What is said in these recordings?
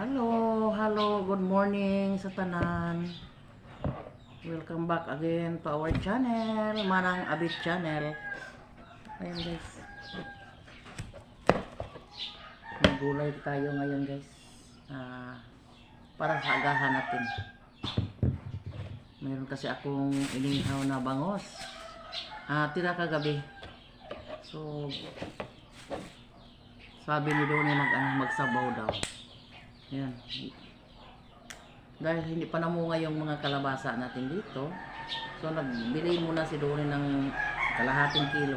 Hello, good morning sa tanan. Welcome back again to our channel, Manang Abit channel. Ayun guys, may gulay tayo ngayon guys, para sa agahan natin. Meron kasi akong inihaw na bangos, tira kagabi. So sabi ni Donnie magsabaw daw. Yan. Dahil hindi pa namunga yung mga kalabasa natin dito, so nagbili muna si Donnie ng kalahating kilo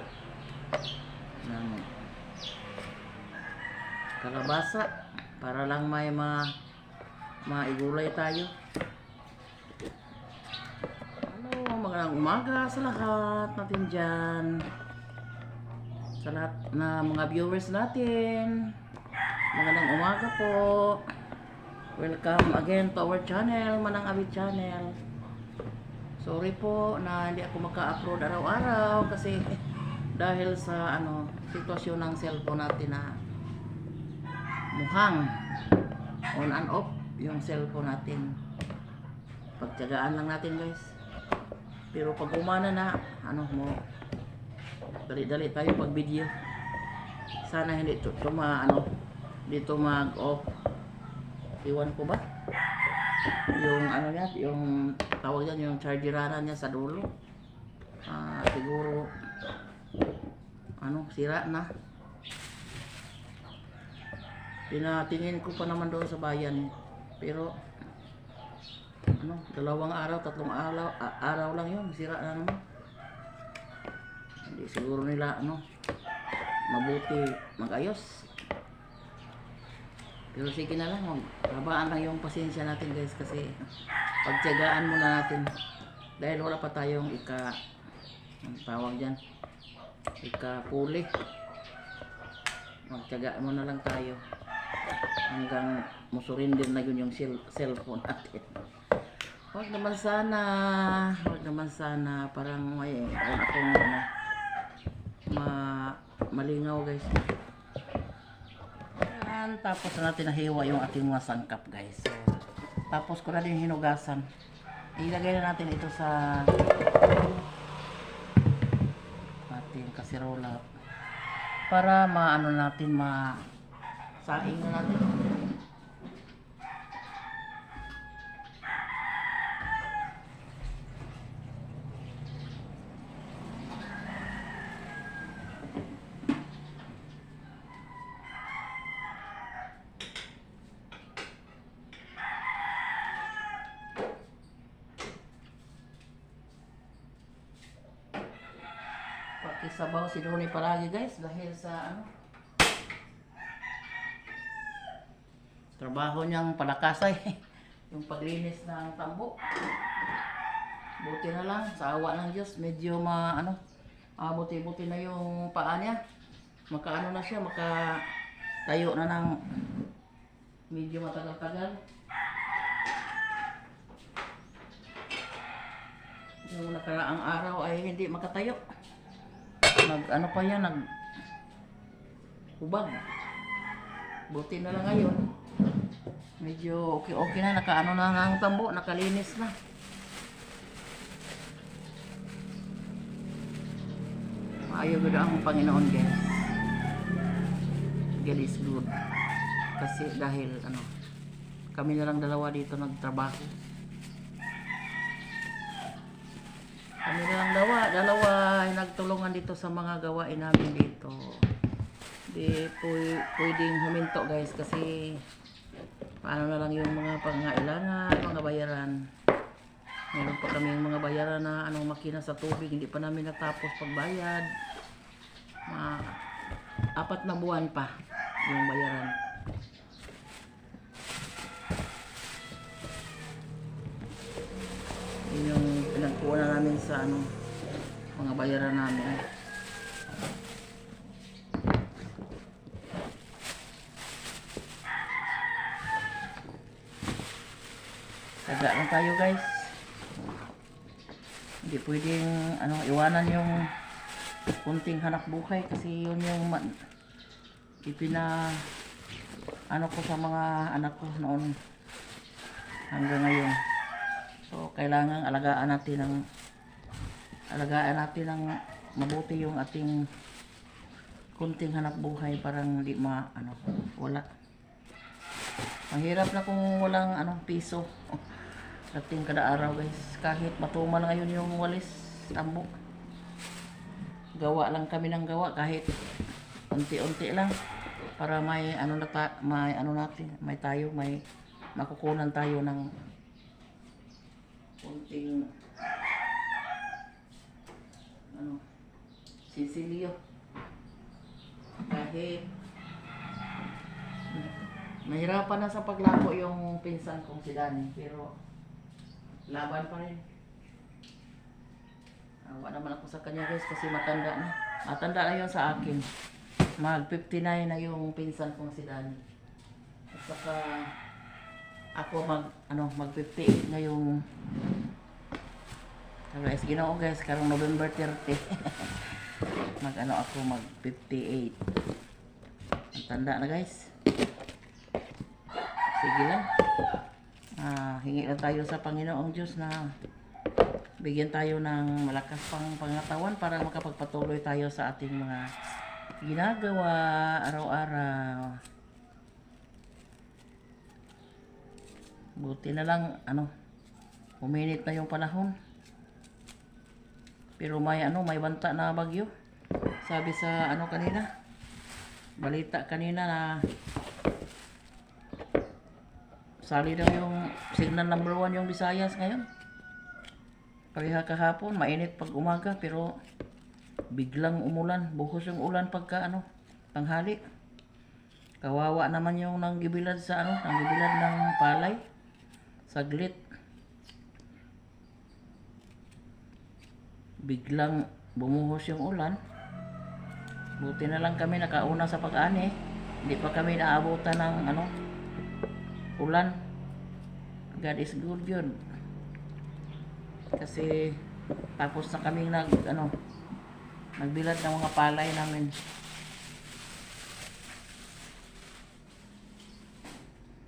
ng kalabasa para lang may maigulay tayo. Magandang umaga sa lahat natin dyan, sa lahat na mga viewers natin. Magandang umaga po. Welcome again to our channel, Manang Abit channel. Sorry po na hindi ako maka-upload araw-araw kasi dahil sa sitwasyon ng cellphone natin na mukhang on and off yung cellphone natin. Pagtiyagaan lang natin guys. Pero pag umana na dali-dali tayo pag video. Sana hindi dito mag-off. Iwan ko ba? Yung yung tawag yan, yung chargeranan niya sa dulo. Siguro sira na. Pinatingin ko pa naman doon sa bayan. Pero dalawang araw, tatlong araw lang yun, sira na naman. Hindi siguro nila mabuti mag-ayos. Pero sige na lang, babaan lang yung pasensya natin guys, kasi pagtiyagaan muna natin dahil wala pa tayong tawag dyan, puli. Magtiyagaan muna lang tayo hanggang musurrender na yun yung cellphone natin. Wag naman sana, parang may akong malingaw guys. Tapos natin nahiwa yung ating mga sangkap guys. So, tapos ko na din hinugasan. Ilagay na natin ito sa ating kasirola para natin saing na natin. Pakisabaw si Donnie palagi guys dahil sa trabaho niyang palakasay yung paglinis ng tambo. Buti na lang sa awa ng Diyos, medyo buti-buti na yung paa niya. Na siya, makatayo na ng medyo matagal-tagal. Yung nakaraang araw ay hindi makatayo. Hubag. Buti na lang ngayon. Medyo okay na, na ng tambo, nakalinis na. Ayaw gud ang Panginoon guys. God is good. Kasi dahil kami na lang dalawa dito nagtrabaho. Kami na lang dalawa nagtulungan dito sa mga gawain namin dito. Di pwedeng huminto guys kasi paano na lang yung mga pangailangan, mga bayaran. Meron pa kami yung mga bayaran na makina sa tubig, hindi pa namin natapos pagbayad. 4 na buwan pa yung bayaran. Yun yung pinagkuha namin sa mga bayaran namin. Taga lang tayo guys. Hindi pwedeng iwanan yung kunting hanap buhay kasi yun yung ano ko sa mga anak ko noon hanggang ngayon. So kailangan alagaan natin ng mabuti yung ating kunting hanap buhay, parang hindi wala. Mahirap na kung walang piso dating kada araw guys. Kahit matumal ngayon yung walis tambo, gawa lang kami ng gawa kahit unti-unti lang para may makukunan tayo ng kunting sisilyo. Kahit mahirapan na sa paglako yung pinsan kong si Danny, pero laban pa rin. Awa naman ako sa kanya guys kasi matanda na. Matanda na yun sa akin. Mag 59 na yung pinsan kong si Danny. At saka ako mag 58 na yung guys, Ginoo guys, karong November 30. Mag 58. Ang tanda na guys. Sige lang. Hingi lang tayo sa Panginoong Diyos na bigyan tayo ng malakas pang pangatawan para makapagpatuloy tayo sa ating mga ginagawa araw-araw. Buti na lang uminit na yung panahon. Pero may banta na bagyo. Sabi sa kanina, balita kanina na sali daw yung signal number 1 yung Visayas ngayon. Kaya kahapon mainit pag umaga pero biglang umulan, buhos yung ulan pagka tanghali. Kawawa naman yung nanggibilad ng palay. Saglit. Biglang bumuhos yung ulan. Buti na lang kami nakauna sa pag-ani. Hindi pa kami naabutan ng ulan. God is good yun. Kasi tapos na kaming nagbilad ng mga palay namin.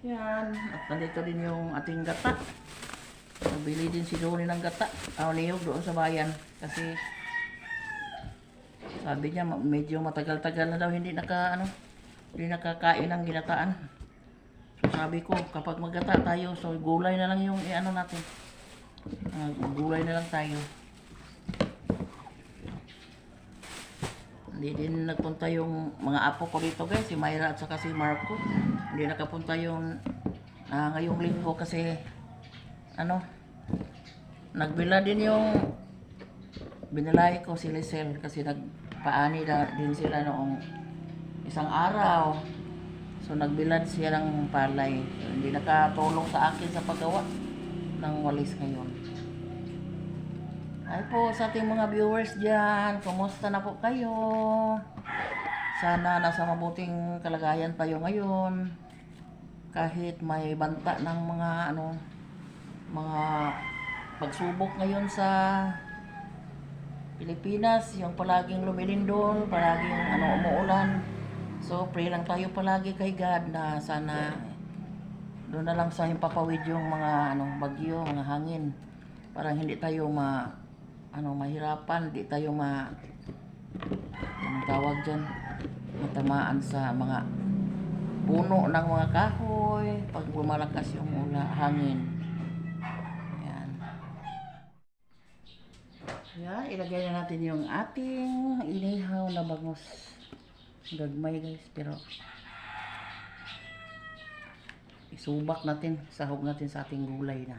Yan. At nandito din yung ating gata. Nabili din si Johnny ng gata. Niyog doon sa bayan. Kasi sabi niya medyo matagal-tagal na daw hindi nakakain ng ginataan. So sabi ko kapag maggata tayo, so gulay na lang yung natin. Gulay na lang tayo. Hindi din nagpunta yung mga apo ko dito guys, si Myra at saka si Marco. Hindi nakapunta yung ngayong linggo kasi nagbila din yung binilay ko si Lisel kasi nagpaani din sila noong isang araw. So nagbilad siya ng palay. So, hindi nakatulong sa akin sa paggawa ng walis ngayon. Ay po sa ating mga viewers dyan, kumusta na po kayo? Sana nasa mabuting kalagayan tayo ngayon. Kahit may banta ng mga pagsubok ngayon sa Pilipinas, yung palaging lumilindol, palaging umuulan. So pray lang tayo palagi kay God na sana doon na lang sa himpapawid yung mga bagyo, mga hangin. Parang hindi tayo mahirapan, hindi tayo tawag dyan, matamaan sa mga puno ng mga kahoy pag lumalakas yung hangin. Yan, ilagay na natin yung ating inihaw na bangus. Gagmay guys, pero isubak natin, sahog natin sa ating gulay na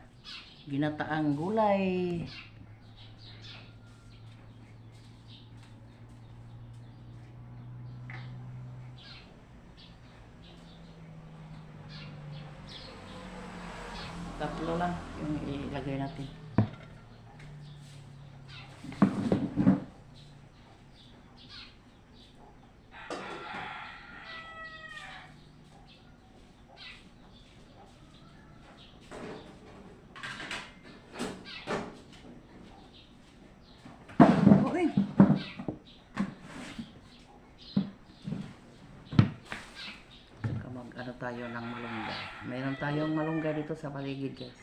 ginataang gulay. Tatlo lang yung ilagay natin. tayo ng malunggay. Meron tayong malunggay dito sa paligid, guys.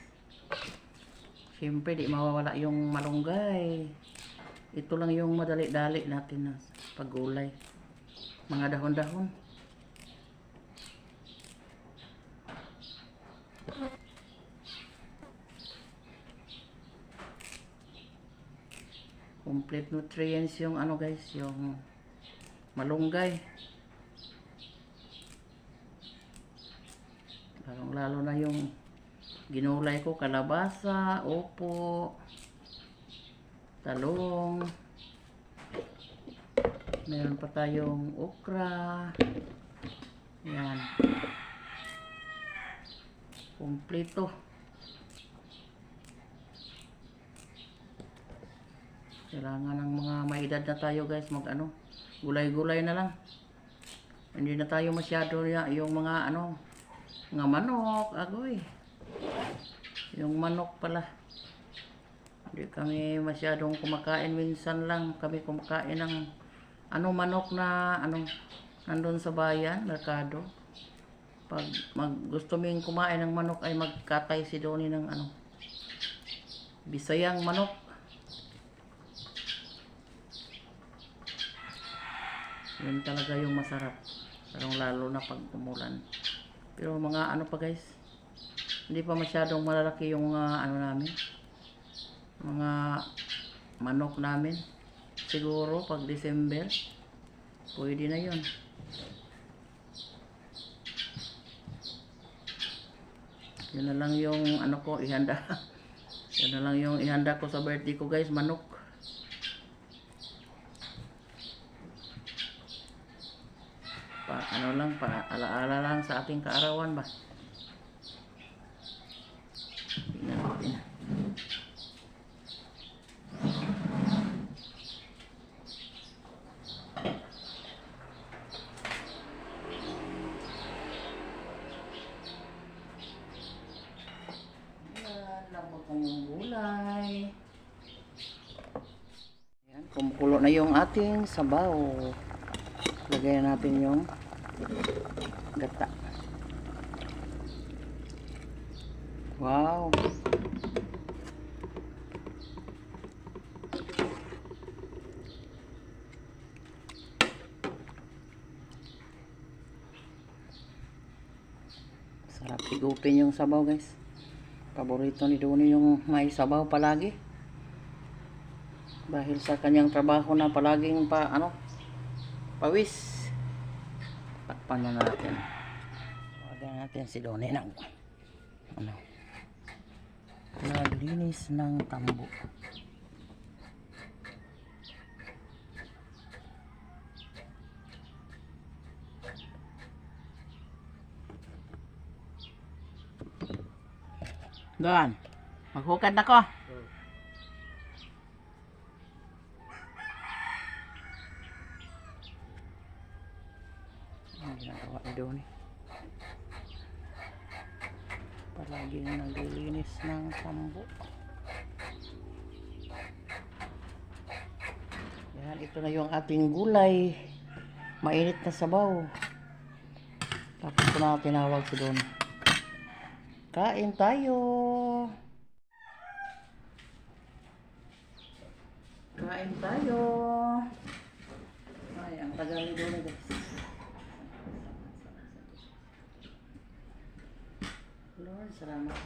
Siyempre, di mawawala yung malunggay. Ito lang yung madali-dali natin na paggulay. Mga dahon-dahon. Complete nutrients yung ano guys, yung malunggay. Lalo na yung ginulay ko, kalabasa, opo, talong. Meron pa tayong okra. Yan. Kompleto. Kailangan ng mga may edad na tayo guys, mag ano, gulay-gulay na lang. Hindi na tayo masyado yung mga ano, mga manok, agoy. Yung manok pala. Hindi kami masyadong kumakain, minsan lang kami kumakain ng ano manok na ano nandun sa bayan, merkado. Pag gusto ming kumain ng manok ay magkatay si Donnie ng ano, Bisayang manok. Yun talaga yung masarap. Lalo na pag umulan. Pero mga ano pa guys, hindi pa masyadong malalaki yung mga ano namin, mga manok namin. Siguro pag December pwede na yun. Yun na lang yung ano ko ihanda. Yun na lang yung ihanda ko sa birthday ko guys, manok. Ano lang, alaala lang sa ating kaarawan ba. Tingnan natin. Ayan, labot na yung gulay. Ayan, kumukulo na yung ating sabaw. Lagay natin yung gata. Wow. Sarap higupin yung sabaw guys. Paborito ni Donnie yung may sabaw palagi. Dahil sa kanyang trabaho na palaging pawis. Takpan na natin. Tawagan natin si Donnie ng naglinis ng tambo. Don, maghukad na ko. Ginagawa ni Donnie. Palaging naglilinis ng tambo. Yan, ito na yung ating gulay. Mainit na sabaw. Tapos ko na tinawag si Donnie. Kain tayo. Kain tayo. Ay, ang tagal ni Donnie guys. Lord, salamat.